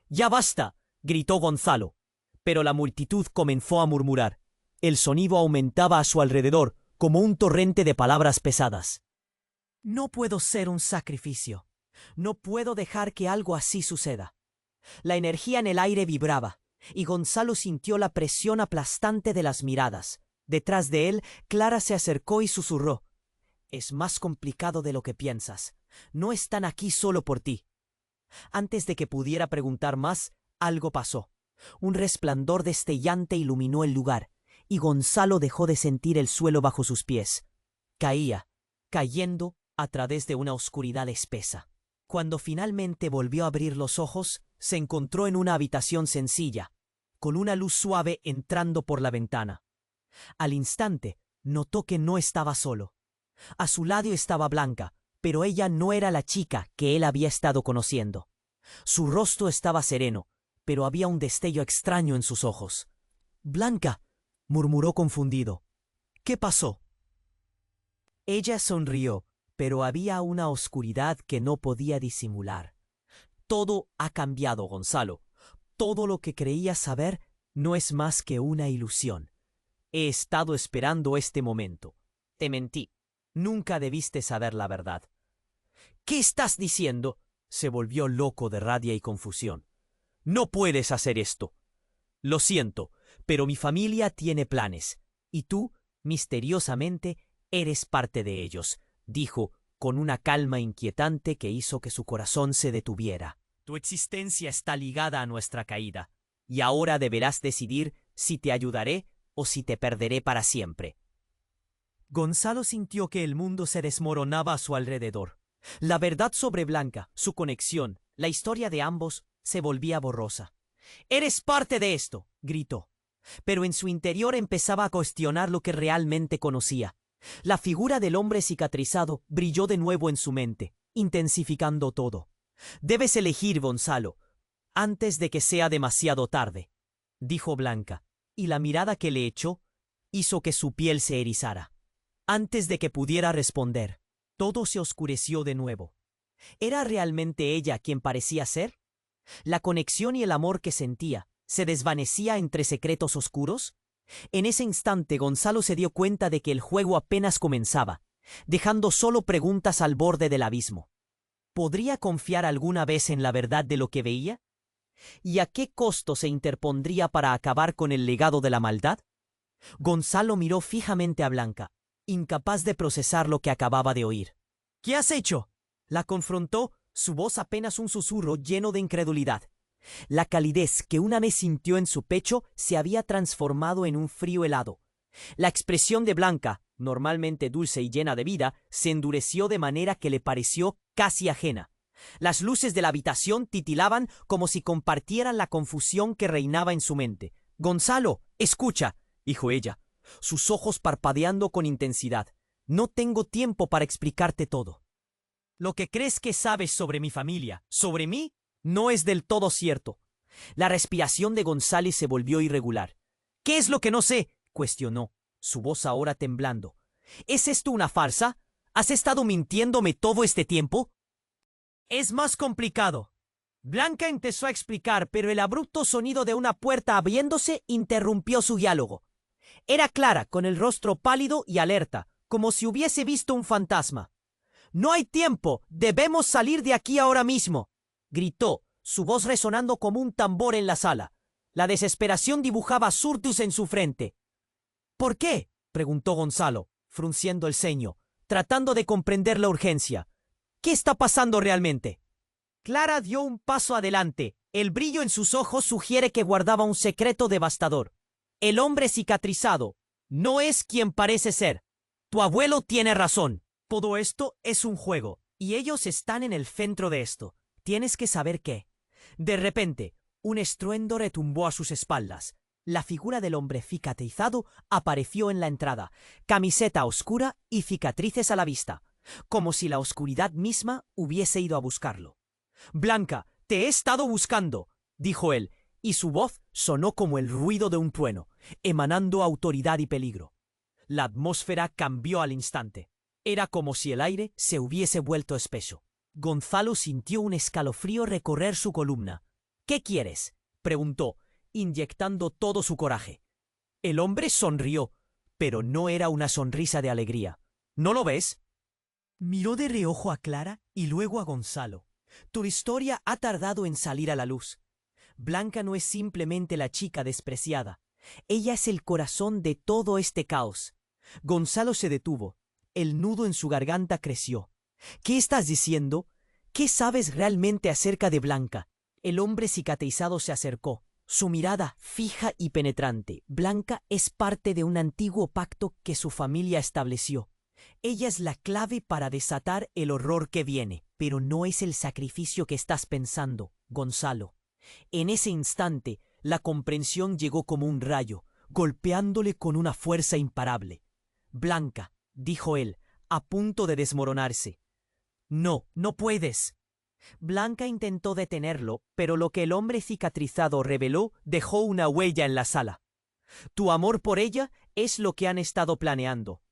¡Ya basta!, gritó Gonzalo. Pero la multitud comenzó a murmurar. El sonido aumentaba a su alrededor, como un torrente de palabras pesadas. No puedo ser un sacrificio. No puedo dejar que algo así suceda. La energía en el aire vibraba, y Gonzalo sintió la presión aplastante de las miradas. Detrás de él, Clara se acercó y susurró. Es más complicado de lo que piensas. No están aquí solo por ti. Antes de que pudiera preguntar más, algo pasó. Un resplandor destellante iluminó el lugar, y Gonzalo dejó de sentir el suelo bajo sus pies. Caía, cayendo a través de una oscuridad espesa. Cuando finalmente volvió a abrir los ojos, se encontró en una habitación sencilla, con una luz suave entrando por la ventana. Al instante, notó que no estaba solo. A su lado estaba Blanca, pero ella no era la chica que él había estado conociendo. Su rostro estaba sereno, pero había un destello extraño en sus ojos. «Blanca», murmuró confundido. «¿Qué pasó?» Ella sonrió, pero había una oscuridad que no podía disimular. «Todo ha cambiado, Gonzalo. Todo lo que creías saber no es más que una ilusión. He estado esperando este momento. Te mentí. Nunca debiste saber la verdad». «¿Qué estás diciendo?», se volvió loco de rabia y confusión. «No puedes hacer esto». «Lo siento, pero mi familia tiene planes, y tú, misteriosamente, eres parte de ellos», dijo, con una calma inquietante que hizo que su corazón se detuviera. «Tu existencia está ligada a nuestra caída, y ahora deberás decidir si te ayudaré o si te perderé para siempre». Gonzalo sintió que el mundo se desmoronaba a su alrededor. La verdad sobre Blanca, su conexión, la historia de ambos, se volvía borrosa. «¡Eres parte de esto!», gritó. Pero en su interior empezaba a cuestionar lo que realmente conocía. La figura del hombre cicatrizado brilló de nuevo en su mente, intensificando todo. «Debes elegir, Gonzalo, antes de que sea demasiado tarde», dijo Blanca, y la mirada que le echó hizo que su piel se erizara. Antes de que pudiera responder, todo se oscureció de nuevo. ¿Era realmente ella quien parecía ser? ¿La conexión y el amor que sentía se desvanecía entre secretos oscuros? En ese instante Gonzalo se dio cuenta de que el juego apenas comenzaba, dejando solo preguntas al borde del abismo. ¿Podría confiar alguna vez en la verdad de lo que veía? ¿Y a qué costo se interpondría para acabar con el legado de la maldad? Gonzalo miró fijamente a Blanca, incapaz de procesar lo que acababa de oír. «¿Qué has hecho?», la confrontó, su voz apenas un susurro lleno de incredulidad. La calidez que una vez sintió en su pecho se había transformado en un frío helado. La expresión de Blanca, normalmente dulce y llena de vida, se endureció de manera que le pareció casi ajena. Las luces de la habitación titilaban como si compartieran la confusión que reinaba en su mente. «Gonzalo, escucha», dijo ella, sus ojos parpadeando con intensidad. «No tengo tiempo para explicarte todo. Lo que crees que sabes sobre mi familia, sobre mí, no es del todo cierto». La respiración de González se volvió irregular. «¿Qué es lo que no sé?», cuestionó, su voz ahora temblando. «¿Es esto una farsa? ¿Has estado mintiéndome todo este tiempo?». «Es más complicado». Blanca empezó a explicar, pero el abrupto sonido de una puerta abriéndose interrumpió su diálogo. Era Clara, con el rostro pálido y alerta, como si hubiese visto un fantasma. «No hay tiempo, debemos salir de aquí ahora mismo», gritó, su voz resonando como un tambor en la sala. La desesperación dibujaba surtus en su frente. «¿Por qué?», preguntó Gonzalo, frunciendo el ceño, tratando de comprender la urgencia. «¿Qué está pasando realmente?». Clara dio un paso adelante. El brillo en sus ojos sugiere que guardaba un secreto devastador. «El hombre cicatrizado no es quien parece ser. Tu abuelo tiene razón. Todo esto es un juego, y ellos están en el centro de esto. Tienes que saber qué». De repente, un estruendo retumbó a sus espaldas. La figura del hombre cicatrizado apareció en la entrada, camiseta oscura y cicatrices a la vista, como si la oscuridad misma hubiese ido a buscarlo. «Blanca, te he estado buscando», dijo él, y su voz sonó como el ruido de un trueno, emanando autoridad y peligro. La atmósfera cambió al instante. Era como si el aire se hubiese vuelto espeso. Gonzalo sintió un escalofrío recorrer su columna. ¿Qué quieres?, preguntó, inyectando todo su coraje. El hombre sonrió, pero no era una sonrisa de alegría. ¿No lo ves? Miró de reojo a Clara y luego a Gonzalo. Tu historia ha tardado en salir a la luz. Blanca no es simplemente la chica despreciada. Ella es el corazón de todo este caos. Gonzalo se detuvo. El nudo en su garganta creció. ¿Qué estás diciendo? ¿Qué sabes realmente acerca de Blanca? El hombre cicatrizado se acercó, su mirada fija y penetrante. Blanca es parte de un antiguo pacto que su familia estableció. Ella es la clave para desatar el horror que viene, pero no es el sacrificio que estás pensando, Gonzalo. En ese instante, la comprensión llegó como un rayo, golpeándole con una fuerza imparable. Blanca, dijo él, a punto de desmoronarse. No, no puedes. Blanca intentó detenerlo, pero lo que el hombre cicatrizado reveló dejó una huella en la sala. Tu amor por ella es lo que han estado planeando.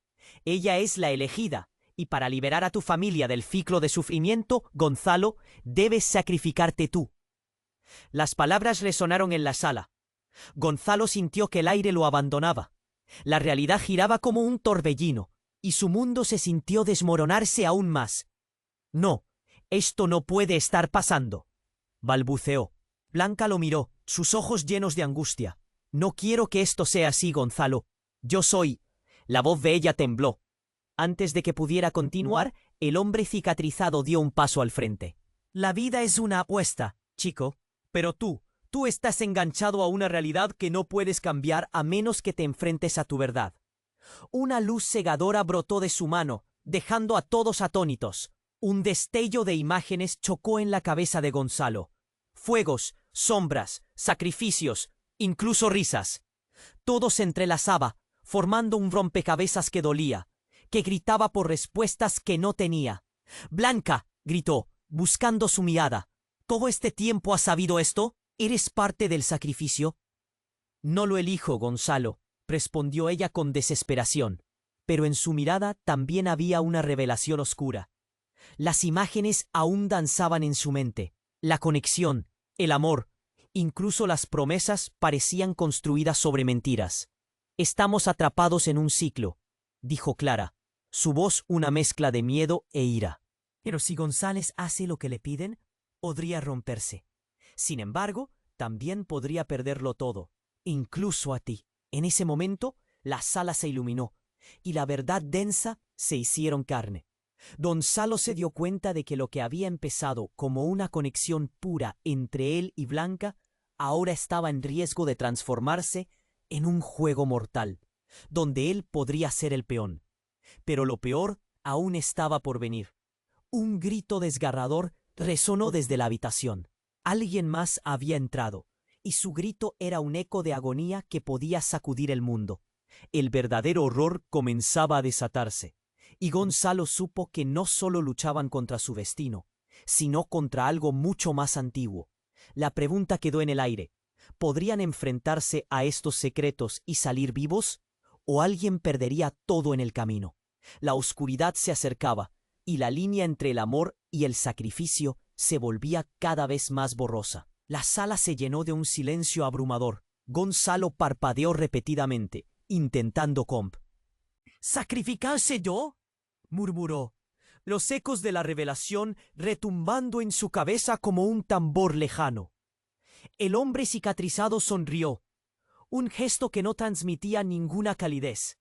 Ella es la elegida, y para liberar a tu familia del ciclo de sufrimiento, Gonzalo, debes sacrificarte tú. Las palabras resonaron en la sala. Gonzalo sintió que el aire lo abandonaba. La realidad giraba como un torbellino, y su mundo se sintió desmoronarse aún más. No, esto no puede estar pasando, balbuceó. Blanca lo miró, sus ojos llenos de angustia. No quiero que esto sea así, Gonzalo. Yo soy. La voz de ella tembló. Antes de que pudiera continuar, el hombre cicatrizado dio un paso al frente. La vida es una apuesta, chico, pero tú estás enganchado a una realidad que no puedes cambiar a menos que te enfrentes a tu verdad. Una luz cegadora brotó de su mano, dejando a todos atónitos. Un destello de imágenes chocó en la cabeza de Gonzalo. Fuegos, sombras, sacrificios, incluso risas. Todo se entrelazaba, formando un rompecabezas que dolía, que gritaba por respuestas que no tenía. «Blanca», gritó, buscando su mirada. «¿Todo este tiempo has sabido esto? ¿Eres parte del sacrificio?» «No lo elijo, Gonzalo», respondió ella con desesperación. Pero en su mirada también había una revelación oscura. Las imágenes aún danzaban en su mente. La conexión, el amor, incluso las promesas parecían construidas sobre mentiras. «Estamos atrapados en un ciclo», dijo Clara, su voz una mezcla de miedo e ira. Pero si González hace lo que le piden, podría romperse. Sin embargo, también podría perderlo todo, incluso a ti. En ese momento, la sala se iluminó, y la verdad densa se hicieron carne. Gonzalo se dio cuenta de que lo que había empezado como una conexión pura entre él y Blanca, ahora estaba en riesgo de transformarse en un juego mortal, donde él podría ser el peón. Pero lo peor aún estaba por venir. Un grito desgarrador resonó desde la habitación. Alguien más había entrado, y su grito era un eco de agonía que podía sacudir el mundo. El verdadero horror comenzaba a desatarse, y Gonzalo supo que no solo luchaban contra su destino, sino contra algo mucho más antiguo. La pregunta quedó en el aire. ¿Podrían enfrentarse a estos secretos y salir vivos? ¿O alguien perdería todo en el camino? La oscuridad se acercaba, y la línea entre el amor y el sacrificio se volvía cada vez más borrosa. La sala se llenó de un silencio abrumador. Gonzalo parpadeó repetidamente, intentando ¿Sacrificarse yo?, murmuró, los ecos de la revelación retumbando en su cabeza como un tambor lejano. El hombre cicatrizado sonrió, un gesto que no transmitía ninguna calidez.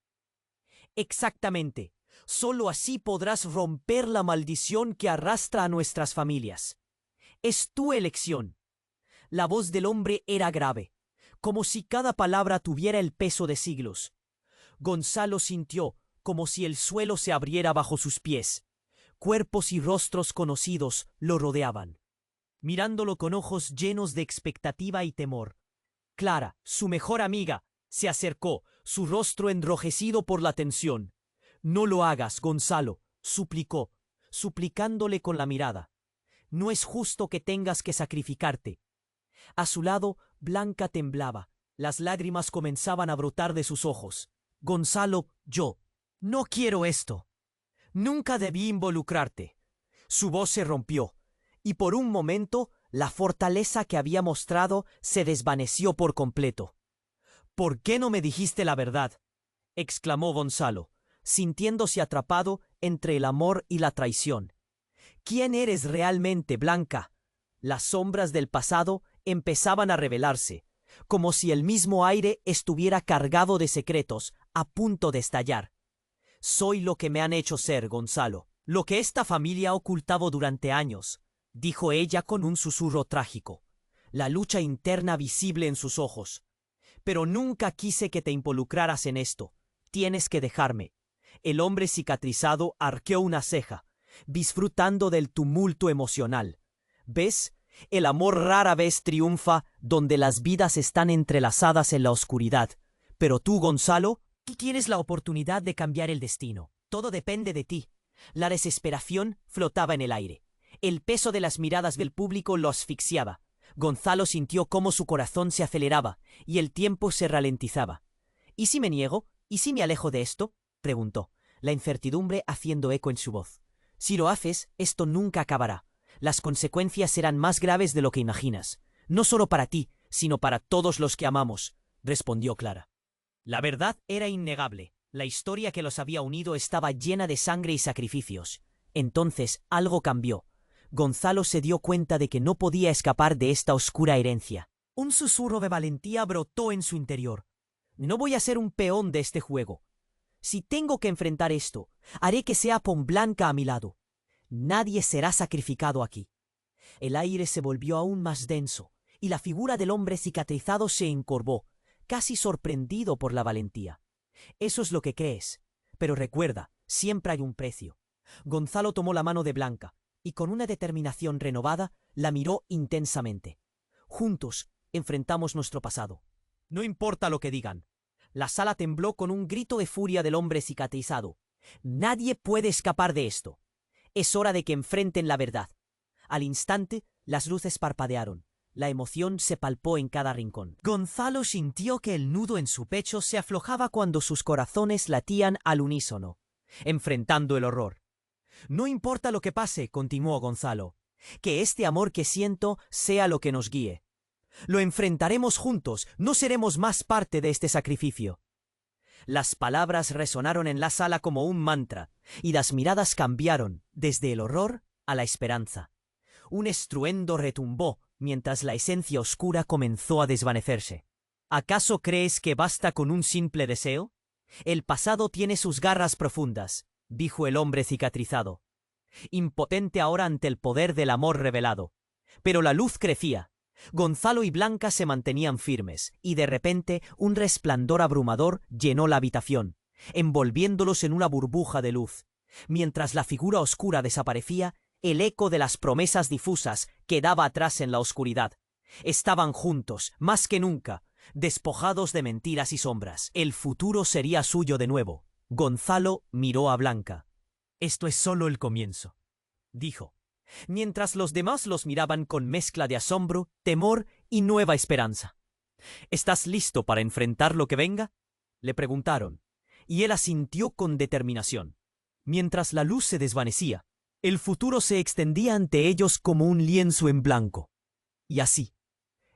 Exactamente, solo así podrás romper la maldición que arrastra a nuestras familias. Es tu elección. La voz del hombre era grave, como si cada palabra tuviera el peso de siglos. Gonzalo sintió como si el suelo se abriera bajo sus pies. Cuerpos y rostros conocidos lo rodeaban, mirándolo con ojos llenos de expectativa y temor. Clara, su mejor amiga, se acercó, su rostro enrojecido por la tensión. «No lo hagas, Gonzalo», suplicó, suplicándole con la mirada. «No es justo que tengas que sacrificarte». A su lado, Blanca temblaba. Las lágrimas comenzaban a brotar de sus ojos. Gonzalo, yo no quiero esto. Nunca debí involucrarte. Su voz se rompió, y por un momento la fortaleza que había mostrado se desvaneció por completo. ¿Por qué no me dijiste la verdad?, exclamó Gonzalo, sintiéndose atrapado entre el amor y la traición. ¿Quién eres realmente, Blanca? Las sombras del pasado empezaban a revelarse, como si el mismo aire estuviera cargado de secretos, a punto de estallar. Soy lo que me han hecho ser, Gonzalo, lo que esta familia ha ocultado durante años, dijo ella con un susurro trágico, la lucha interna visible en sus ojos. Pero nunca quise que te involucraras en esto. Tienes que dejarme. El hombre cicatrizado arqueó una ceja, disfrutando del tumulto emocional. ¿Ves? El amor rara vez triunfa donde las vidas están entrelazadas en la oscuridad. Pero tú, Gonzalo, tienes la oportunidad de cambiar el destino. Todo depende de ti. La desesperación flotaba en el aire. El peso de las miradas del público lo asfixiaba. Gonzalo sintió cómo su corazón se aceleraba y el tiempo se ralentizaba. ¿Y si me niego? ¿Y si me alejo de esto?, preguntó, la incertidumbre haciendo eco en su voz. Si lo haces, esto nunca acabará. Las consecuencias serán más graves de lo que imaginas. No solo para ti, sino para todos los que amamos, respondió Clara. La verdad era innegable. La historia que los había unido estaba llena de sangre y sacrificios. Entonces algo cambió. Gonzalo se dio cuenta de que no podía escapar de esta oscura herencia. Un susurro de valentía brotó en su interior. No voy a ser un peón de este juego. Si tengo que enfrentar esto, haré que sea con Blanca a mi lado. Nadie será sacrificado aquí. El aire se volvió aún más denso, y la figura del hombre cicatrizado se encorvó, casi sorprendido por la valentía. Eso es lo que crees, pero recuerda, siempre hay un precio. Gonzalo tomó la mano de Blanca, y con una determinación renovada, la miró intensamente. Juntos enfrentamos nuestro pasado. No importa lo que digan. La sala tembló con un grito de furia del hombre cicatrizado. Nadie puede escapar de esto. Es hora de que enfrenten la verdad. Al instante, las luces parpadearon. La emoción se palpó en cada rincón. Gonzalo sintió que el nudo en su pecho se aflojaba cuando sus corazones latían al unísono, enfrentando el horror. No importa lo que pase, continuó Gonzalo, que este amor que siento sea lo que nos guíe. Lo enfrentaremos juntos, no seremos más parte de este sacrificio. Las palabras resonaron en la sala como un mantra, y las miradas cambiaron desde el horror a la esperanza. Un estruendo retumbó mientras la esencia oscura comenzó a desvanecerse. ¿Acaso crees que basta con un simple deseo? El pasado tiene sus garras profundas, dijo el hombre cicatrizado, impotente ahora ante el poder del amor revelado. Pero la luz crecía. Gonzalo y Blanca se mantenían firmes, y de repente un resplandor abrumador llenó la habitación, envolviéndolos en una burbuja de luz. Mientras la figura oscura desaparecía, el eco de las promesas difusas quedaba atrás en la oscuridad. Estaban juntos, más que nunca, despojados de mentiras y sombras. El futuro sería suyo de nuevo. Gonzalo miró a Blanca. Esto es solo el comienzo, dijo, mientras los demás los miraban con mezcla de asombro, temor y nueva esperanza. ¿Estás listo para enfrentar lo que venga?, le preguntaron, y él asintió con determinación. Mientras la luz se desvanecía, el futuro se extendía ante ellos como un lienzo en blanco. Y así,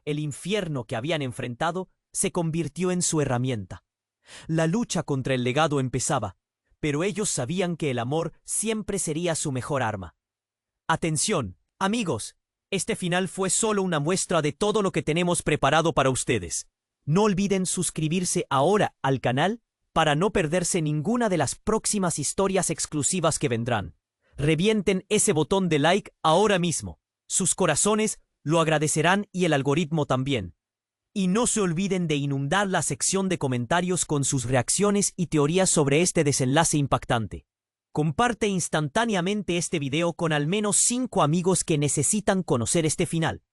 el infierno que habían enfrentado se convirtió en su herramienta. La lucha contra el legado empezaba, pero ellos sabían que el amor siempre sería su mejor arma. Atención, amigos, este final fue solo una muestra de todo lo que tenemos preparado para ustedes. No olviden suscribirse ahora al canal para no perderse ninguna de las próximas historias exclusivas que vendrán. Revienten ese botón de like ahora mismo. Sus corazones lo agradecerán y el algoritmo también. Y no se olviden de inundar la sección de comentarios con sus reacciones y teorías sobre este desenlace impactante. Comparte instantáneamente este video con al menos 5 amigos que necesitan conocer este final.